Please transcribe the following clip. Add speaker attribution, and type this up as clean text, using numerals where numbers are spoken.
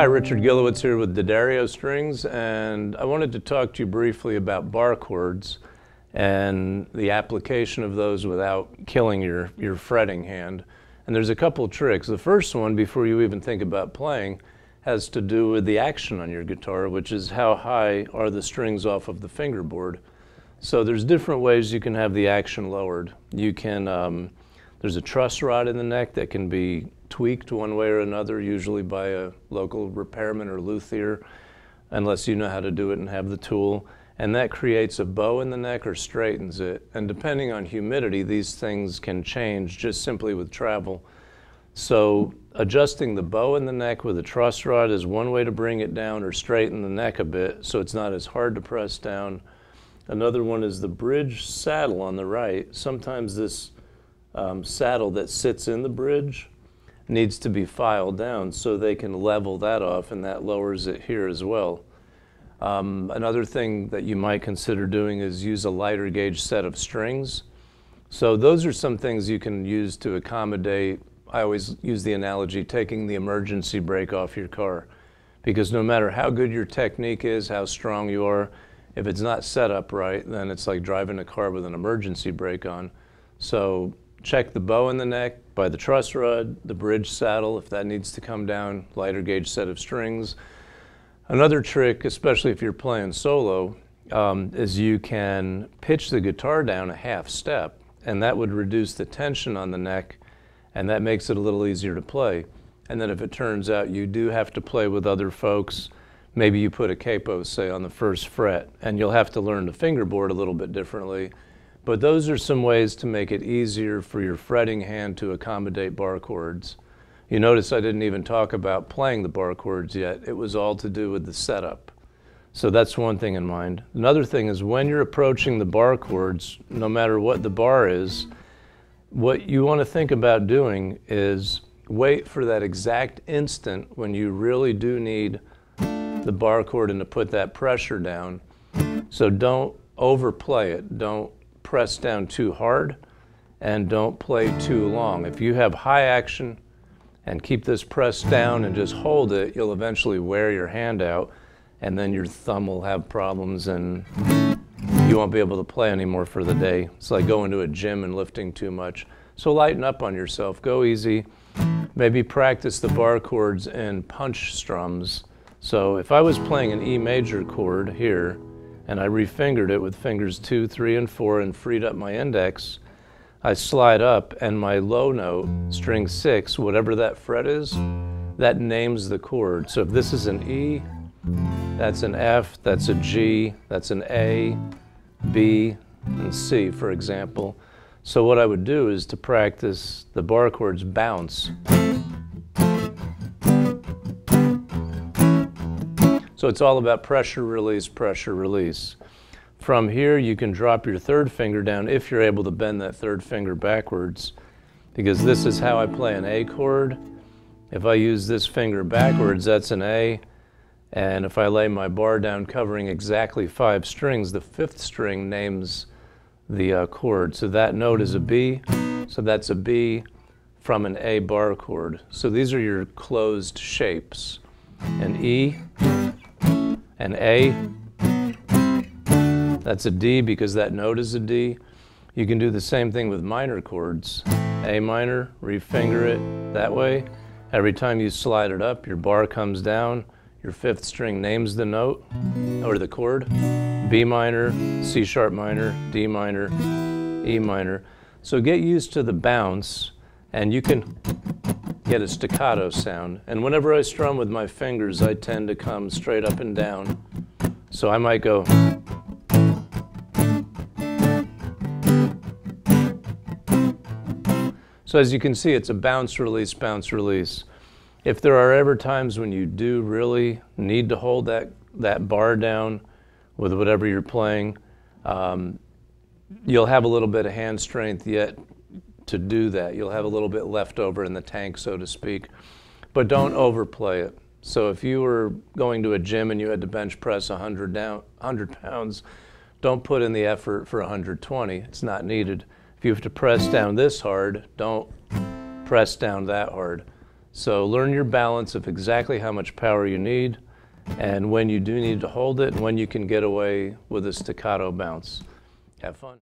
Speaker 1: Hi, Richard Gilewitz here with D'Addario Strings, and I wanted to talk to you briefly about bar chords and the application of those without killing your fretting hand. And there's a couple of tricks. The first one, before you even think about playing, has to do with the action on your guitar, which is how high are the strings off of the fingerboard. So there's different ways you can have the action lowered. You can, there's a truss rod in the neck that can be tweaked one way or another, usually by a local repairman or luthier, unless you know how to do it and have the tool. And that creates a bow in the neck or straightens it. And depending on humidity, these things can change just simply with travel. So adjusting the bow in the neck with a truss rod is one way to bring it down or straighten the neck a bit so it's not as hard to press down. Another one is the bridge saddle on the right. Sometimes this saddle that sits in the bridge needs to be filed down so they can level that off, and that lowers it here as well. Another thing that you might consider doing is use a lighter gauge set of strings. So those are some things you can use to accommodate. I always use the analogy taking the emergency brake off your car, because no matter how good your technique is, how strong you are, if it's not set up right, then it's like driving a car with an emergency brake on. So check the bow in the neck by the truss rod, the bridge saddle, if that needs to come down, lighter gauge set of strings. Another trick, especially if you're playing solo, is you can pitch the guitar down a half step, and that would reduce the tension on the neck, and that makes it a little easier to play. And then if it turns out you do have to play with other folks, maybe you put a capo, say, on the first fret, and you'll have to learn the fingerboard a little bit differently. But those are some ways to make it easier for your fretting hand to accommodate bar chords. You notice I didn't even talk about playing the bar chords yet. It was all to do with the setup. So that's one thing in mind. Another thing is when you're approaching the bar chords, no matter what the bar is, what you want to think about doing is wait for that exact instant when you really do need the bar chord and to put that pressure down. So don't overplay it. Don't press down too hard, and don't play too long. If you have high action and keep this pressed down and just hold it, you'll eventually wear your hand out, and then your thumb will have problems and you won't be able to play anymore for the day. It's like going to a gym and lifting too much. So lighten up on yourself, go easy. Maybe practice the bar chords in punch strums. So if I was playing an E major chord here, and I refingered it with fingers 2, 3, and 4 and freed up my index, I slide up, and my low note, string 6, whatever that fret is, that names the chord. So if this is an E, that's an F, that's a G, that's an A, B, and C, for example. So what I would do is to practice the bar chords bounce. So it's all about pressure, release, pressure, release. From here, you can drop your third finger down if you're able to bend that third finger backwards, because this is how I play an A chord. If I use this finger backwards, that's an A. And if I lay my bar down covering exactly 5 strings, the 5th string names the chord. So that note is a B, so that's a B from an A bar chord. So these are your closed shapes. An E, an A, that's a D because that note is a D. You can do the same thing with minor chords. A minor, refinger it that way. Every time you slide it up, your bar comes down, your 5th string names the note or the chord. B minor, C sharp minor, D minor, E minor. So get used to the bounce, and you can get a staccato sound. And whenever I strum with my fingers, I tend to come straight up and down. So I might go. So as you can see, it's a bounce, release, bounce, release. If there are ever times when you do really need to hold that bar down with whatever you're playing, you'll have a little bit of hand strength yet to do that. You'll have a little bit left over in the tank, so to speak, but don't overplay it. So if you were going to a gym and you had to bench press 100 pounds, don't put in the effort for 120. It's not needed. If you have to press down this hard, don't press down that hard. So learn your balance of exactly how much power you need and when you do need to hold it and when you can get away with a staccato bounce. Have fun.